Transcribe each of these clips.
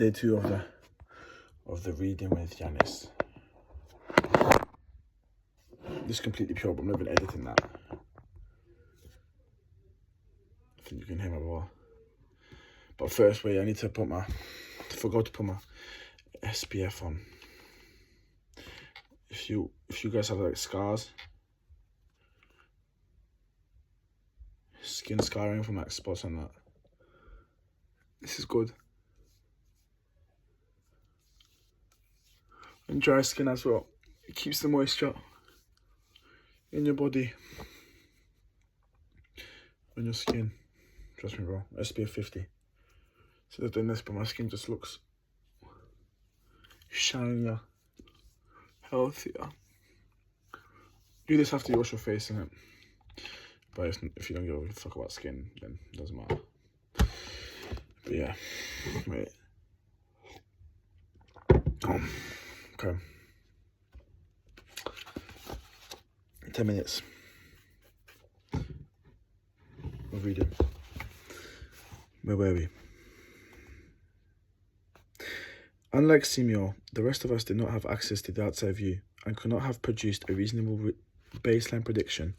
day 2 of the reading with Yanis. This is completely pure, but I'm not even editing that. I think you can hear my ball. But first, wait, I need to forgot to put my SPF on. If you guys have like scars, skin scarring from like spots and that, this is good. And dry skin as well. It keeps the moisture in your body, on your skin. Trust me, bro. SPF 50. So I've done this, but my skin just looks shinier, healthier. Do this after you wash your face, innit? But if you don't give a fuck about skin, then it doesn't matter. But yeah, wait. Okay. 10 minutes of reading. Where were we? Unlike Simeo, the rest of us did not have access to the outside view and could not have produced a reasonable baseline prediction.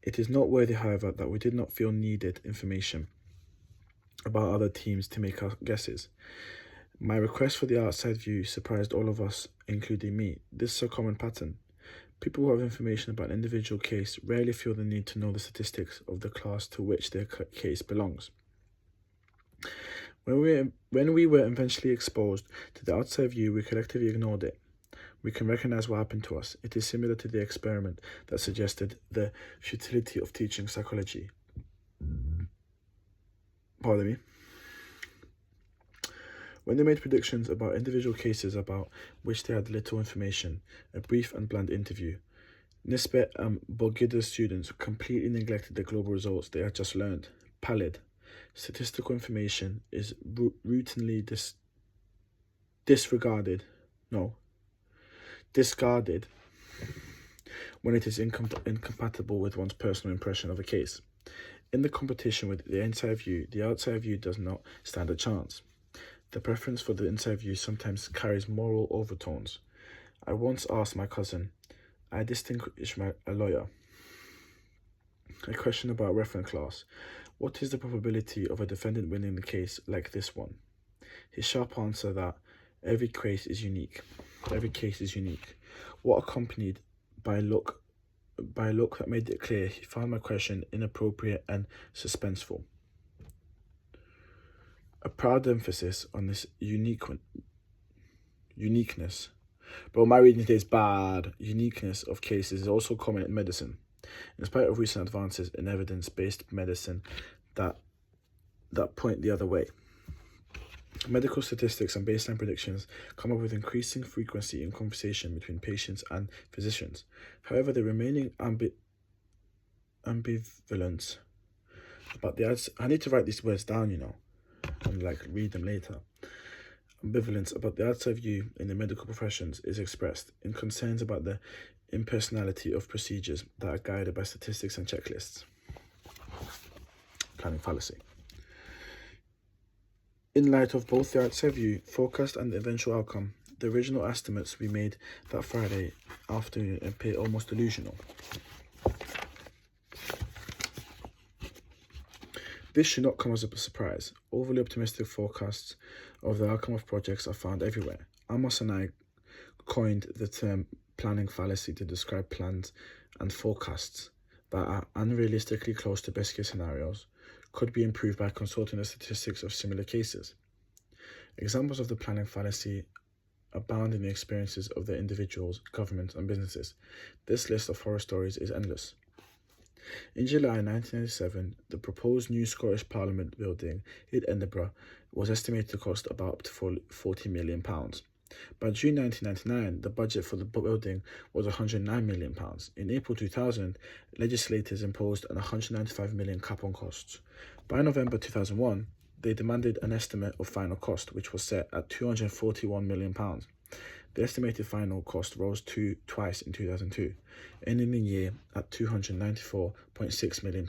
It is noteworthy, however, that we did not feel needed information about other teams to make our guesses. My request for the outside view surprised all of us, including me. This is a common pattern. People who have information about an individual case rarely feel the need to know the statistics of the class to which their case belongs. When we were eventually exposed to the outside view, we collectively ignored it. We can recognize what happened to us. It is similar to the experiment that suggested the futility of teaching psychology. Pardon me. When they made predictions about individual cases about which they had little information, a brief and bland interview, Nisbet and Bogida's students completely neglected the global results they had just learned. Pallid. Statistical information is routinely discarded when it is incompatible with one's personal impression of a case. In the competition with the inside view, the outside view does not stand a chance. The preference for the inside view sometimes carries moral overtones. I once asked my cousin, a lawyer, a question about reference class. What is the probability of a defendant winning the case like this one? His sharp answer that every case is unique. What accompanied by a look that made it clear he found my question inappropriate and suspenseful. A proud emphasis on this uniqueness. But my reading today is bad. Uniqueness of cases is also common in medicine. In spite of recent advances in evidence-based medicine that point the other way. Medical statistics and baseline predictions come up with increasing frequency in conversation between patients and physicians. However, the remaining ambivalence about the... I need to write these words down, and read them later. Ambivalence about the outside view in the medical professions is expressed in concerns about the impersonality of procedures that are guided by statistics and checklists. Planning fallacy. In light of both the outside view, forecast, and the eventual outcome, the original estimates we made that Friday afternoon appear almost delusional. This should not come as a surprise. Overly optimistic forecasts of the outcome of projects are found everywhere. Amos and I coined the term planning fallacy to describe plans and forecasts that are unrealistically close to best-case scenarios, could be improved by consulting the statistics of similar cases. Examples of the planning fallacy abound in the experiences of the individuals, governments, and businesses. This list of horror stories is endless. In July 1997, the proposed new Scottish Parliament building in Edinburgh was estimated to cost about up to £40 million. By June 1999, the budget for the building was £109 million. In April 2000, legislators imposed an £195 million cap on costs. By November 2001, they demanded an estimate of final cost, which was set at £241 million. The estimated final cost rose twice in 2002, ending the year at £294.6 million.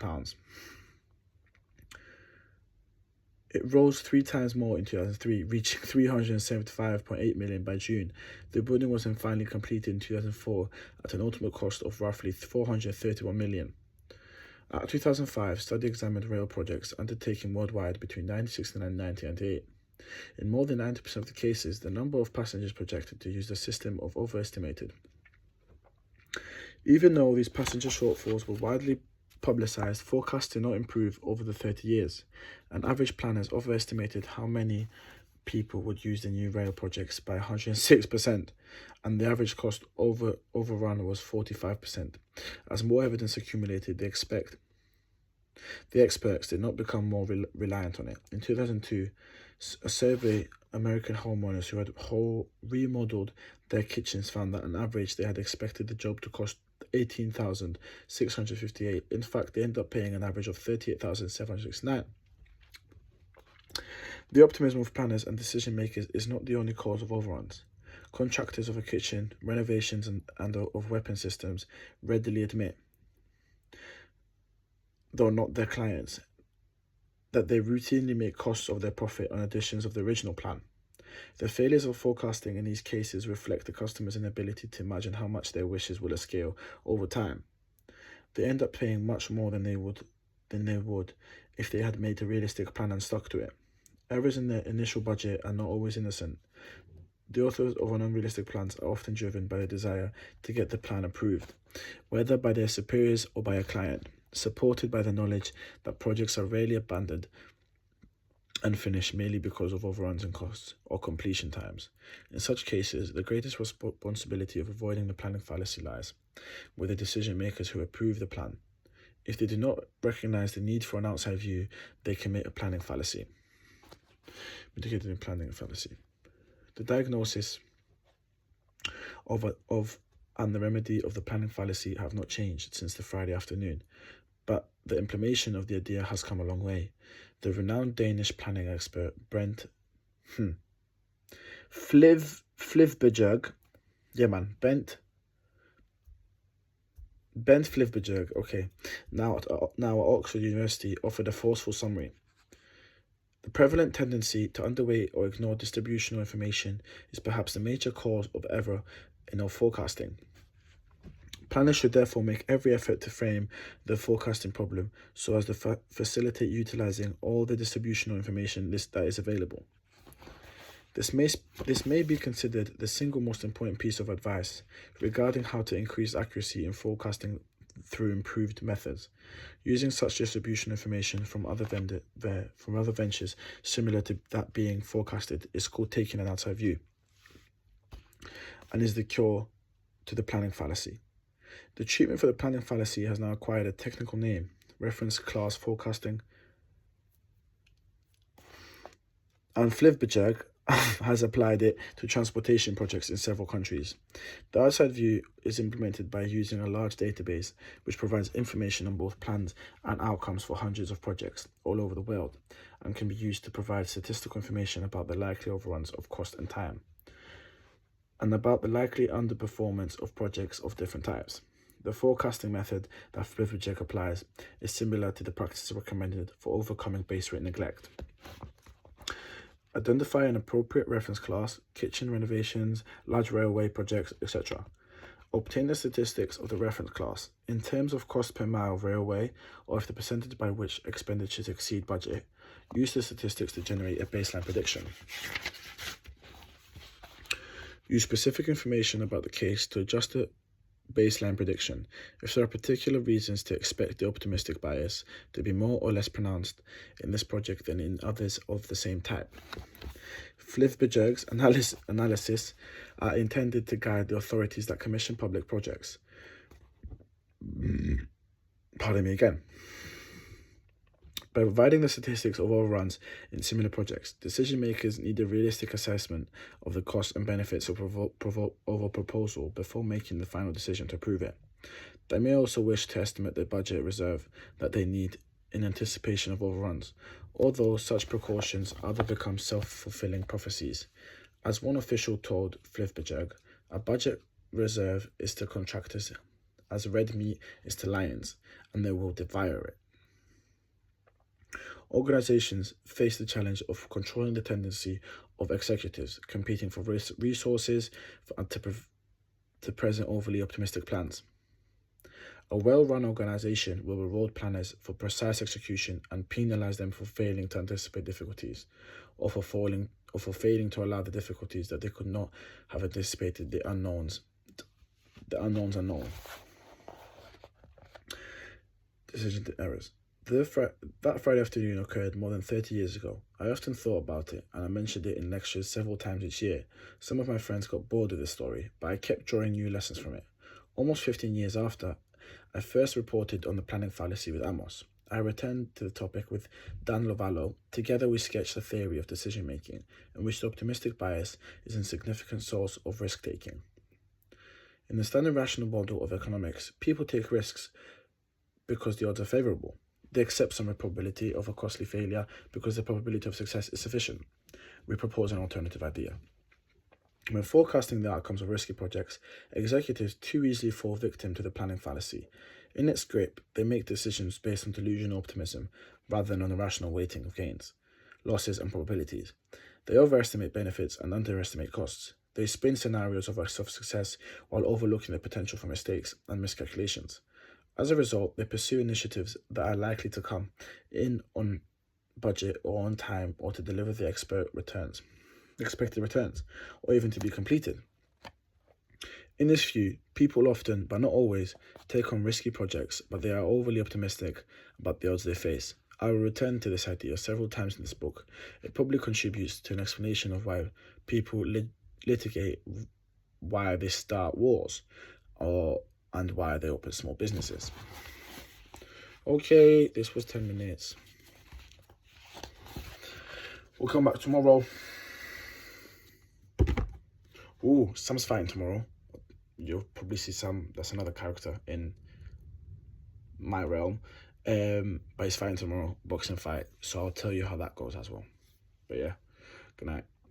It rose 3 times more in 2003, reaching 375.8 million by June. The building was then finally completed in 2004 at an ultimate cost of roughly 431 million. At 2005, study examined rail projects undertaken worldwide between 1969 and 1998. In more than 90% of the cases, the number of passengers projected to use the system was overestimated. Even though these passenger shortfalls were widely publicized, forecasts did not improve over the 30 years. An average planners overestimated how many people would use the new rail projects by 106%, and the average cost overrun was 45%. As more evidence accumulated, the experts did not become more reliant on it. In 2002, a survey American homeowners who had remodeled their kitchens found that on average they had expected the job to cost $18,658. In fact, they ended up paying an average of $38,769. The optimism of planners and decision makers is not the only cause of overruns. Contractors of a kitchen, renovations, and of weapon systems readily admit, though not their clients, that they routinely make costs of their profit on additions of the original plan. The failures of forecasting in these cases reflect the customer's inability to imagine how much their wishes will scale over time. They end up paying much more than they would if they had made a realistic plan and stuck to it. Errors in their initial budget are not always innocent. The authors of unrealistic plans are often driven by the desire to get the plan approved, whether by their superiors or by a client, supported by the knowledge that projects are rarely abandoned and finished merely because of overruns in costs or completion times. In such cases, the greatest responsibility of avoiding the planning fallacy lies with the decision makers who approve the plan. If they do not recognize the need for an outside view, they commit a planning fallacy. Mitigated in planning fallacy. The diagnosis of and the remedy of the planning fallacy have not changed since the Friday afternoon, but the implementation of the idea has come a long way. The renowned Danish planning expert Brent Flivbjerg, Bent Flivbjerg, now at Oxford University, offered a forceful summary. The prevalent tendency to underweight or ignore distributional information is perhaps the major cause of error in our forecasting. Planners should therefore make every effort to frame the forecasting problem so as to facilitate utilizing all the distributional information that is available. This may be considered the single most important piece of advice regarding how to increase accuracy in forecasting through improved methods. Using such distribution information from other ventures similar to that being forecasted is called taking an outside view, and is the cure to the planning fallacy. The treatment for the planning fallacy has now acquired a technical name, reference class forecasting, and Flivbjerg has applied it to transportation projects in several countries. The outside view is implemented by using a large database which provides information on both plans and outcomes for hundreds of projects all over the world, and can be used to provide statistical information about the likely overruns of cost and time, and about the likely underperformance of projects of different types. The forecasting method that Firth-Laliotis applies is similar to the practices recommended for overcoming base rate neglect. Identify an appropriate reference class, kitchen renovations, large railway projects, etc. Obtain the statistics of the reference class in terms of cost per mile of railway, or if the percentage by which expenditures exceed budget. Use the statistics to generate a baseline prediction. Use specific information about the case to adjust the baseline prediction. If there are particular reasons to expect the optimistic bias to be more or less pronounced in this project than in others of the same type. Flivbjerg's analysis are intended to guide the authorities that commission public projects. By providing the statistics of overruns in similar projects, decision makers need a realistic assessment of the costs and benefits of a proposal before making the final decision to approve it. They may also wish to estimate the budget reserve that they need in anticipation of overruns, although such precautions either become self-fulfilling prophecies. As one official told Flivbjerg, a budget reserve is to contractors as red meat is to lions, and they will devour it. Organizations face the challenge of controlling the tendency of executives competing for resources to present overly optimistic plans. A well-run organization will reward planners for precise execution and penalize them for failing to anticipate difficulties, or for failing to allow the difficulties that they could not have anticipated. The unknowns are known. Decision errors. That Friday afternoon occurred more than 30 years ago. I often thought about it, and I mentioned it in lectures several times each year. Some of my friends got bored with the story, but I kept drawing new lessons from it. Almost 15 years after I first reported on the planning fallacy with Amos, I returned to the topic with Dan Lovallo. Together we sketched the theory of decision-making, in which the optimistic bias is a significant source of risk-taking. In the standard rational model of economics, people take risks because the odds are favourable. They accept some probability of a costly failure because the probability of success is sufficient. We propose an alternative idea. When forecasting the outcomes of risky projects, executives too easily fall victim to the planning fallacy. In its grip, they make decisions based on delusional optimism rather than on the rational weighting of gains, losses, and probabilities. They overestimate benefits and underestimate costs. They spin scenarios of success while overlooking the potential for mistakes and miscalculations. As a result, they pursue initiatives that are likely to come in on budget or on time, or to deliver the expected returns, or even to be completed. In this view, people often, but not always, take on risky projects, but they are overly optimistic about the odds they face. I will return to this idea several times in this book. It probably contributes to an explanation of why people litigate, why they start wars, and why they open small businesses. Okay, this was 10 minutes. We'll come back tomorrow. Ooh, Sam's fighting tomorrow. You'll probably see Sam. That's another character in my realm. But he's fighting tomorrow, boxing fight. So I'll tell you how that goes as well. But yeah, good night.